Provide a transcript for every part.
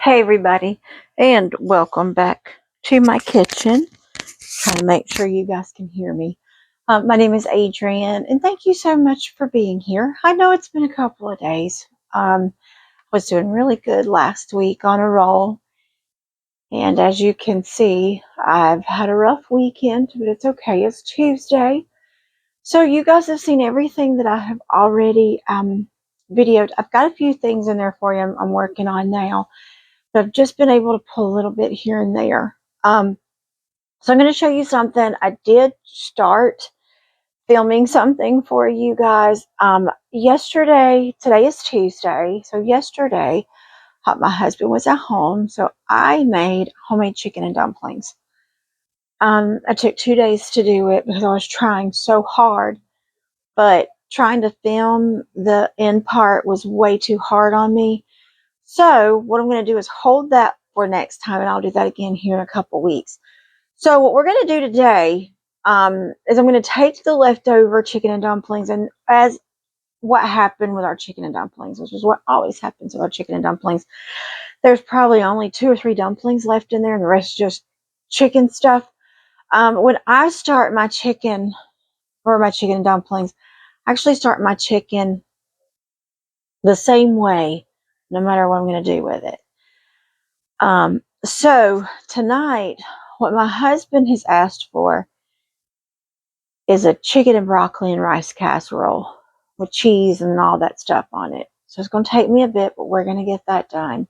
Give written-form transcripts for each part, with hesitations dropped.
Hey everybody, and welcome back to my kitchen. Trying to make sure you guys can hear me. My name is Adrienne, and thank you so much for being here. I know it's been a couple of days. Was doing really good last week on a roll, and as you can see, I've had a rough weekend, but it's okay. It's Tuesday, so you guys have seen everything that I have already videoed. I've got a few things in there for you. I'm working on now. But I've just been able to pull a little bit here and there. So I'm going to show you something. I did start filming something for you guys yesterday. Today is Tuesday. So yesterday, my husband was at home. So I made homemade chicken and dumplings. I took 2 days to do it because I was trying so hard. But trying to film the end part was way too hard on me. So what I'm going to do is hold that for next time, and I'll do that again here in a couple weeks. So what we're going to do today is I'm going to take the leftover chicken and dumplings, and as what happened with our chicken and dumplings, which is what always happens with our chicken and dumplings, there's probably only 2 or 3 dumplings left in there, and the rest is just chicken stuff. When I start my chicken and dumplings, I actually start my chicken the same way, no matter what I'm going to do with it. So tonight, what my husband has asked for is a chicken and broccoli and rice casserole with cheese and all that stuff on it. So it's going to take me a bit, but we're going to get that done.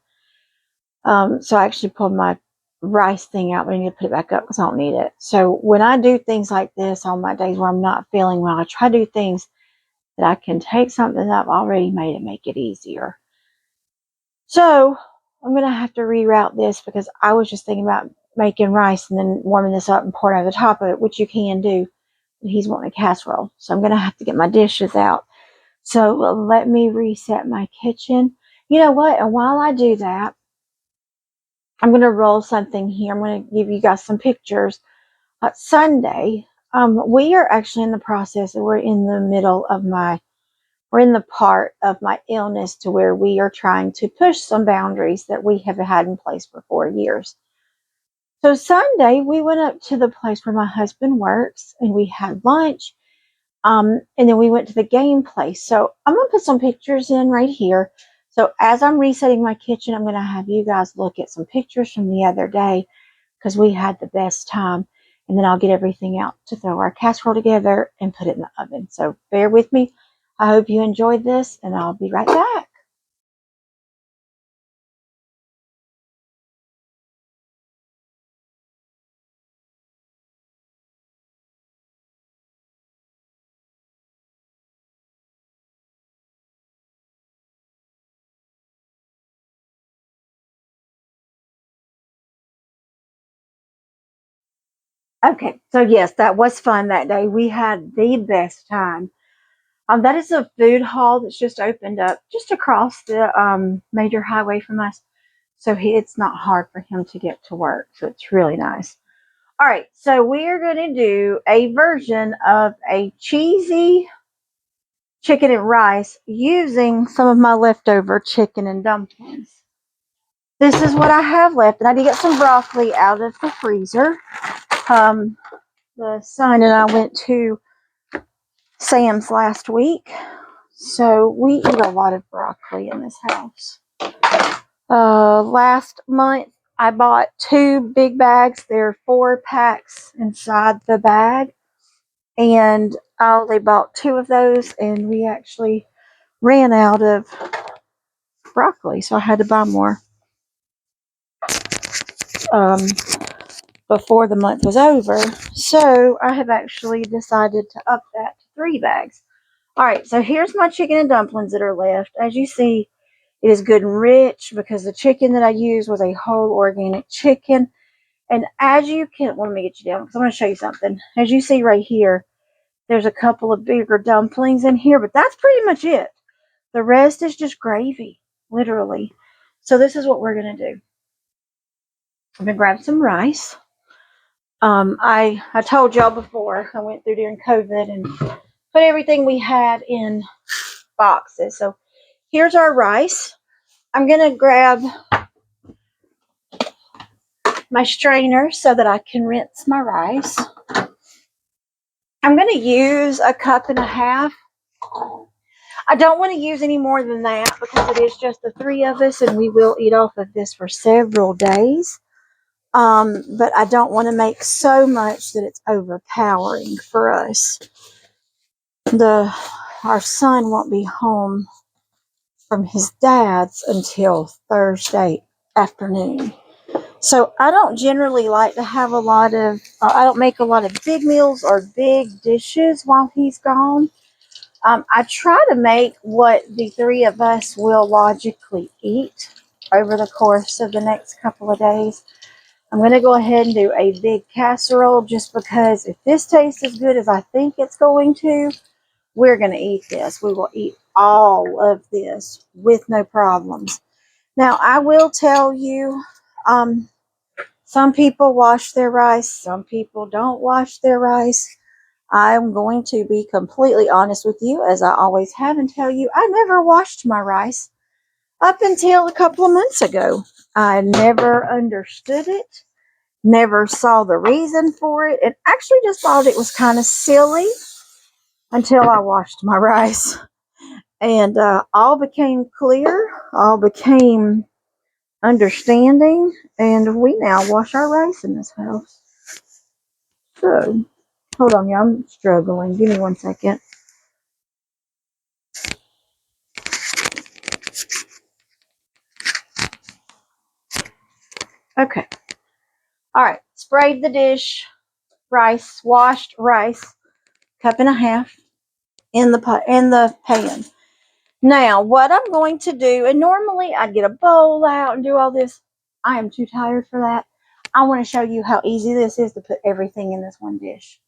So I actually pulled my rice thing out, but I need to put it back up because I don't need it. So when I do things like this on my days where I'm not feeling well, I try to do things that I can take something that I've already made and make it easier. So I'm going to have to reroute this because I was just thinking about making rice and then warming this up and pouring over the top of it, which you can do. He's wanting a casserole. So I'm going to have to get my dishes out. So let me reset my kitchen. You know what? And while I do that, I'm going to roll something here. I'm going to give you guys some pictures. Sunday, we are actually in the process, we're in the part of my illness to where we are trying to push some boundaries that we have had in place for 4 years. So Sunday, we went up to the place where my husband works and we had lunch. And then we went to the game place. So I'm going to put some pictures in right here. So as I'm resetting my kitchen, I'm going to have you guys look at some pictures from the other day because we had the best time. And then I'll get everything out to throw our casserole together and put it in the oven. So bear with me. I hope you enjoyed this, and I'll be right back. Okay, so yes, that was fun that day. We had the best time. That is a food hall that's just opened up just across the major highway from us. So it's not hard for him to get to work. So it's really nice. All right, so we are going to do a version of a cheesy chicken and rice using some of my leftover chicken and dumplings. This is what I have left, and I did get some broccoli out of the freezer. Um, the son and I went to Sam's last week, so we eat a lot of broccoli in this house. Last month I bought 2 big bags. There are 4 packs inside the bag, and I only bought 2 of those, and we actually ran out of broccoli, so I had to buy more before the month was over. So I have actually decided to up that to 3 bags. All right, so here's my chicken and dumplings that are left. As you see, it is good and rich because the chicken that I used was a whole organic chicken. And as you can, well, let me get you down because I'm going to show you something. As you see right here, there's a couple of bigger dumplings in here, but that's pretty much it. The rest is just gravy, literally. So this is what we're going to do. I'm going to grab some rice. I told y'all before, I went through during COVID and put everything we had in boxes. So here's our rice. I'm going to grab my strainer so that I can rinse my rice. I'm going to use 1.5 cups. I don't want to use any more than that because it is just the 3 of us and we will eat off of this for several days. But I don't want to make so much that it's overpowering for us. Our son won't be home from his dad's until Thursday afternoon. So I don't generally like to have I don't make a lot of big meals or big dishes while he's gone. I try to make what the 3 of us will logically eat over the course of the next couple of days. I'm going to go ahead and do a big casserole just because if this tastes as good as I think it's going to, we're going to eat this. We will eat all of this with no problems. Now, I will tell you, some people wash their rice. Some people don't wash their rice. I'm going to be completely honest with you, as I always have, and tell you I never washed my rice up until a couple of months ago. I never understood it, never saw the reason for it, and actually just thought it was kind of silly until I washed my rice. And all became clear, all became understanding, and we now wash our rice in this house. So, hold on, y'all, I'm struggling. Give me 1 second. Okay. All right. Sprayed the dish, rice, washed rice, 1.5 cups in the pan. Now, what I'm going to do, and normally I'd get a bowl out and do all this. I am too tired for that. I want to show you how easy this is to put everything in this one dish.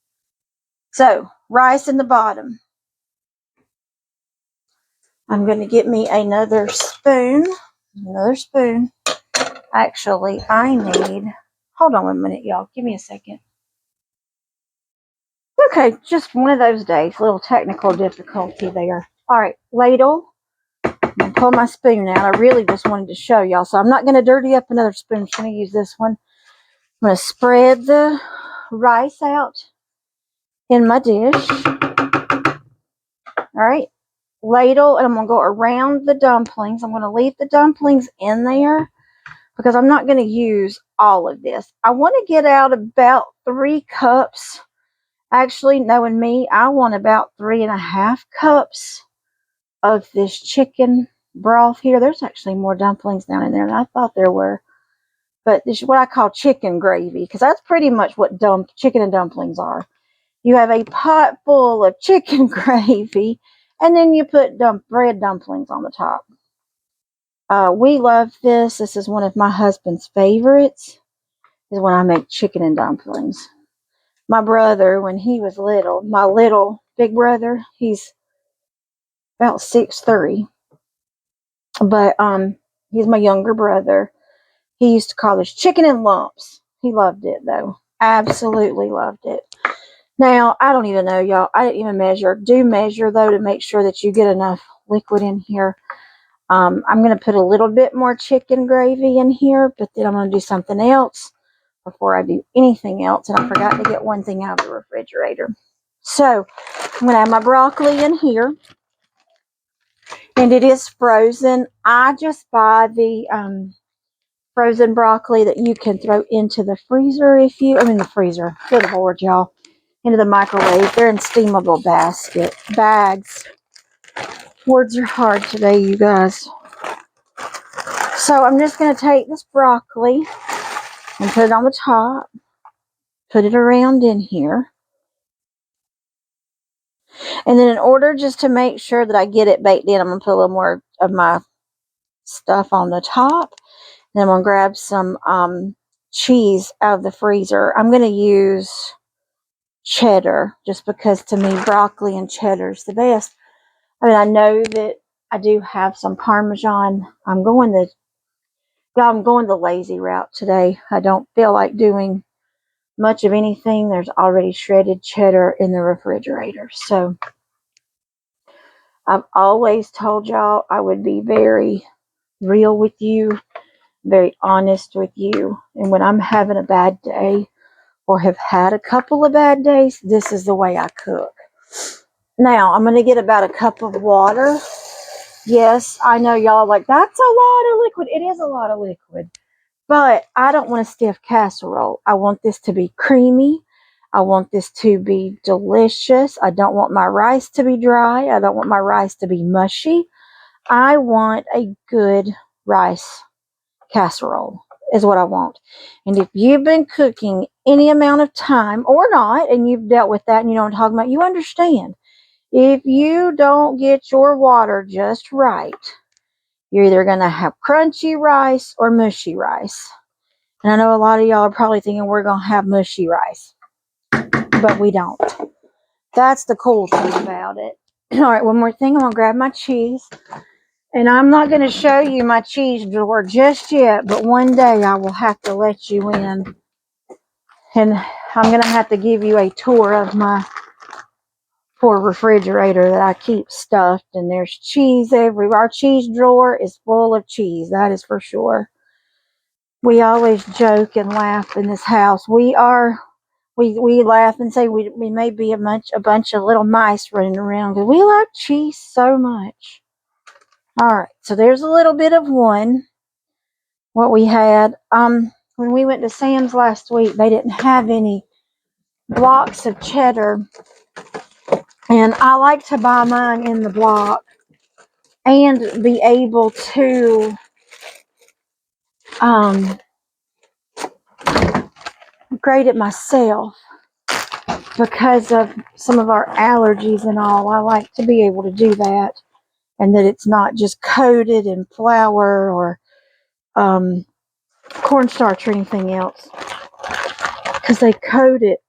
So, rice in the bottom. I'm going to get me another spoon. Actually, I need, hold on 1 minute, y'all. Give me a second. Okay, just one of those days. A little technical difficulty there. All right, ladle. I'm going to pull my spoon out. I really just wanted to show y'all. So I'm not going to dirty up another spoon. I'm just going to use this one. I'm going to spread the rice out in my dish. All right, ladle, and I'm going to go around the dumplings. I'm going to leave the dumplings in there because I'm not going to use all of this. I want to get out about 3 cups. Actually, knowing me, I want about 3.5 cups of this chicken broth here. There's actually more dumplings down in there than I thought there were. But this is what I call chicken gravy, because that's pretty much what chicken and dumplings are. You have a pot full of chicken gravy, and then you put bread dumplings on the top. We love this. This is one of my husband's favorites, is when I make chicken and dumplings. My brother, when he was little, my little big brother, he's about 6'3", but he's my younger brother. He used to call this chicken in lumps. He loved it though, absolutely loved it. Now I don't even know, y'all. I didn't even measure. Do measure though to make sure that you get enough liquid in here. I'm going to put a little bit more chicken gravy in here, but then I'm going to do something else before I do anything else. And I forgot to get one thing out of the refrigerator. So I'm going to have my broccoli in here. And it is frozen. I just buy the frozen broccoli that you can throw into the freezer the freezer. Good Lord, y'all. Into the microwave. They're in steamable bags. Words are hard today, you guys. So I'm just going to take this broccoli and put it on the top. Put it around in here. And then in order just to make sure that I get it baked in, I'm going to put a little more of my stuff on the top. Then I'm going to grab some cheese out of the freezer. I'm going to use cheddar just because to me broccoli and cheddar is the best. I mean, I know that I do have some Parmesan. I'm going the lazy route today. I don't feel like doing much of anything. There's already shredded cheddar in the refrigerator. So I've always told y'all I would be very real with you. very honest with you. And when I'm having a bad day or have had a couple of bad days, this is the way I cook. Now, I'm going to get about a cup of water. Yes, I know y'all are like, that's a lot of liquid. It is a lot of liquid. But I don't want a stiff casserole. I want this to be creamy. I want this to be delicious. I don't want my rice to be dry. I don't want my rice to be mushy. I want a good rice casserole is what I want. And if you've been cooking any amount of time or not, and you've dealt with that and you know what I'm talking about, you understand. If you don't get your water just right, you're either going to have crunchy rice or mushy rice. And I know a lot of y'all are probably thinking we're going to have mushy rice, but we don't. That's the cool thing about it. All right, one more thing. I'm going to grab my cheese. And I'm not going to show you my cheese drawer just yet, but one day I will have to let you in. And I'm going to have to give you a tour of my poor refrigerator that I keep stuffed. And there's cheese everywhere. Our cheese drawer is full of cheese, that is for sure. We always joke and laugh in this house. We laugh and say we may be a bunch of little mice running around because we love cheese so much. All right, so there's a little bit of one. What we had when we went to Sam's last week, they didn't have any blocks of cheddar, and I like to buy mine in the block and be able to grate it myself because of some of our allergies and all. I like to be able to do that, and that it's not just coated in flour or cornstarch or anything else, because they coat it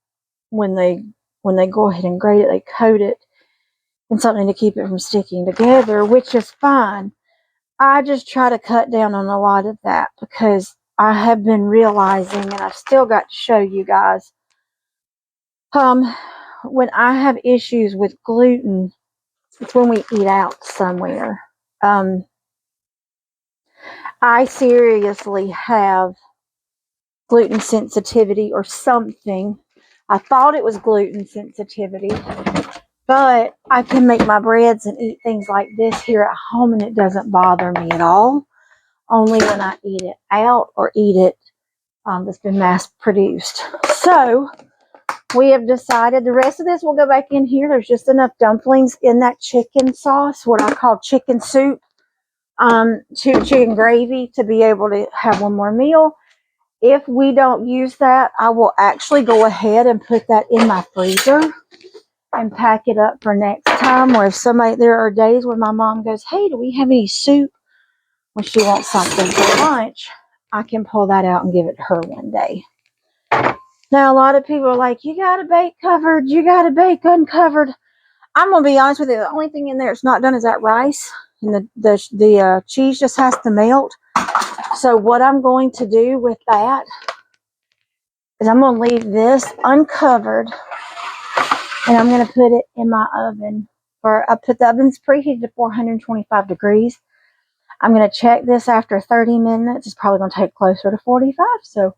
when they go ahead and grate it. They coat it in something to keep it from sticking together, which is fine. I just try to cut down on a lot of that because I have been realizing, and I've still got to show you guys, when I have issues with gluten, it's when we eat out somewhere. I seriously have gluten sensitivity or something. I thought it was gluten sensitivity, but I can make my breads and eat things like this here at home, and it doesn't bother me at all. Only when I eat it out or eat it that's been mass produced. So we have decided the rest of this will go back in here. There's just enough dumplings in that chicken sauce, what I call chicken soup, chicken gravy, to be able to have one more meal. If we don't use that, I will actually go ahead and put that in my freezer and pack it up for next time. Or if there are days when my mom goes, hey, do we have any soup? When she wants something for lunch, I can pull that out and give it to her one day. Now, a lot of people are like, you got to bake covered, you got to bake uncovered. I'm going to be honest with you. The only thing in there it's not done is that rice, and the cheese just has to melt. So what I'm going to do with that is I'm going to leave this uncovered, and I'm going to put it in my oven. I put the oven's preheated to 425 degrees. I'm going to check this after 30 minutes. It's probably going to take closer to 45. So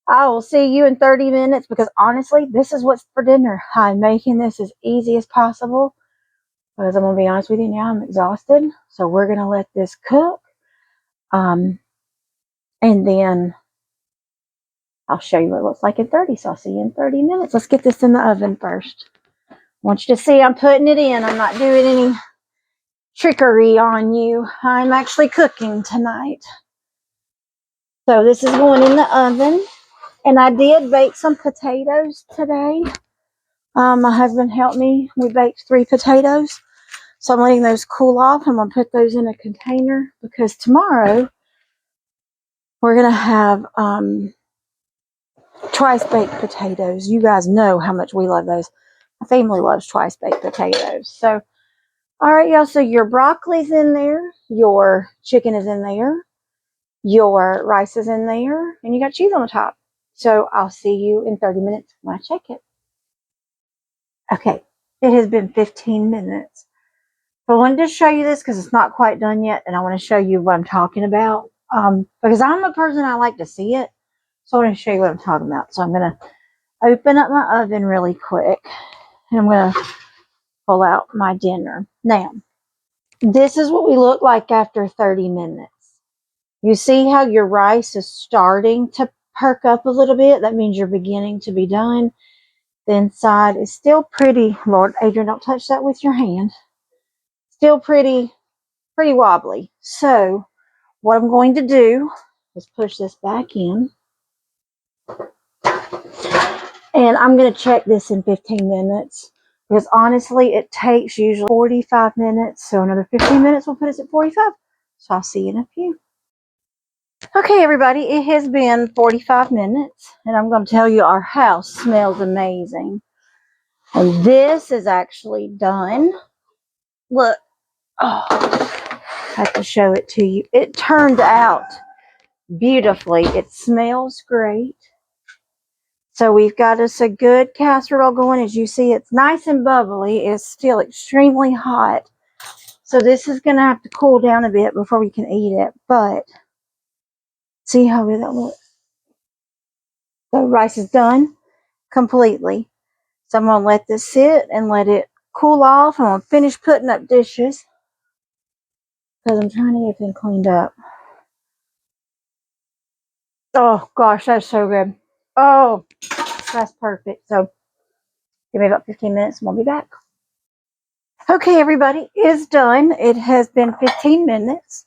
I will see you in 30 minutes because honestly, this is what's for dinner. I'm making this as easy as possible because I'm going to be honest with you now, I'm exhausted. So we're going to let this cook. And then I'll show you what it looks like in 30. So I'll see you in 30 minutes. Let's get this in the oven first. I want you to see I'm putting it in. I'm not doing any trickery on you. I'm actually cooking tonight. So this is going in the oven. And I did bake some potatoes today. My husband helped me. We baked 3 potatoes. So I'm letting those cool off. I'm going to put those in a container because tomorrow we're going to have twice baked potatoes. You guys know how much we love those. My family loves twice baked potatoes. So, all right, y'all. So your broccoli's in there. Your chicken is in there. Your rice is in there. And you got cheese on the top. So I'll see you in 30 minutes when I check it. Okay, it has been 15 minutes. So I wanted to show you this because it's not quite done yet, and I want to show you what I'm talking about. because I'm a person, I like to see it. So I want to show you what I'm talking about. So I'm going to open up my oven really quick, and I'm going to pull out my dinner. Now, this is what we look like after 30 minutes. You see how your rice is starting to perk up a little bit? That means you're beginning to be done. The inside is still pretty, Lord, Adrian, don't touch that with your hand. Still pretty wobbly. So what I'm going to do is push this back in. And I'm going to check this in 15 minutes. Because honestly, it takes usually 45 minutes. So another 15 minutes will put us at 45. So I'll see you in a few. Okay, everybody, it has been 45 minutes. And I'm going to tell you, our house smells amazing. And this is actually done. Look. Oh, I have to show it to you. It turned out beautifully. It smells great. So we've got us a good casserole going. As you see, it's nice and bubbly. It's still extremely hot. So this is going to have to cool down a bit before we can eat it. But see how good that looks? The rice is done completely. So I'm going to let this sit and let it cool off. I'm going to finish putting up dishes because I'm trying to get everything cleaned up. Oh, gosh, that's so good. Oh, that's perfect. So give me about 15 minutes and we'll be back. Okay, everybody, it's done. It has been 15 minutes.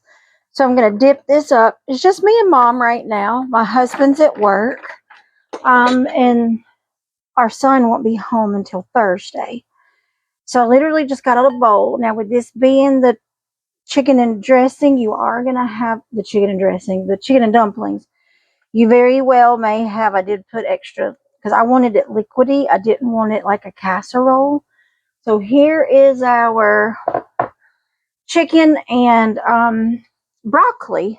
So I'm going to dip this up. It's just me and Mom right now. My husband's at work. And our son won't be home until Thursday. So I literally just got out a bowl. Now, with this being the chicken and dressing, you are going to have the chicken and dressing, the chicken and dumplings. You very well may have, I did put extra, because I wanted it liquidy. I didn't want it like a casserole. So here is our chicken and broccoli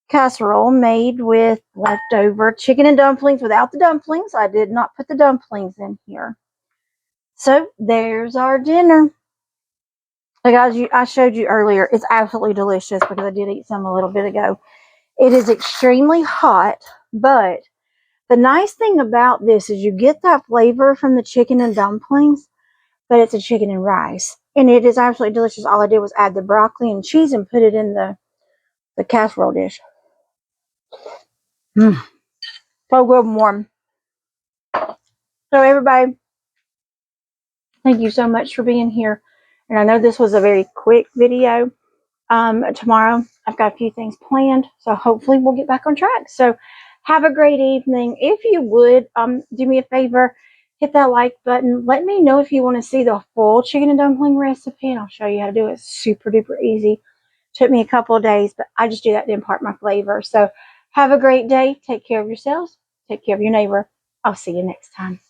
casserole made with leftover chicken and dumplings without the dumplings. I did not put the dumplings in here. So there's our dinner. So guys, I showed you earlier. It's absolutely delicious because I did eat some a little bit ago. It is extremely hot, but the nice thing about this is you get that flavor from the chicken and dumplings, but it's a chicken and rice. And it is absolutely delicious. All I did was add the broccoli and cheese and put it in the casserole dish. So good and warm. So everybody, thank you so much for being here. And I know this was a very quick video. Tomorrow I've got a few things planned, so hopefully we'll get back on track. So have a great evening. If you would, do me a favor, hit that like button. Let me know if you want to see the full chicken and dumpling recipe, and I'll show you how to do it. It's super duper easy. Took me a couple of days, but I just do that to impart my flavor. So have a great day. Take care of yourselves. Take care of your neighbor. I'll see you next time.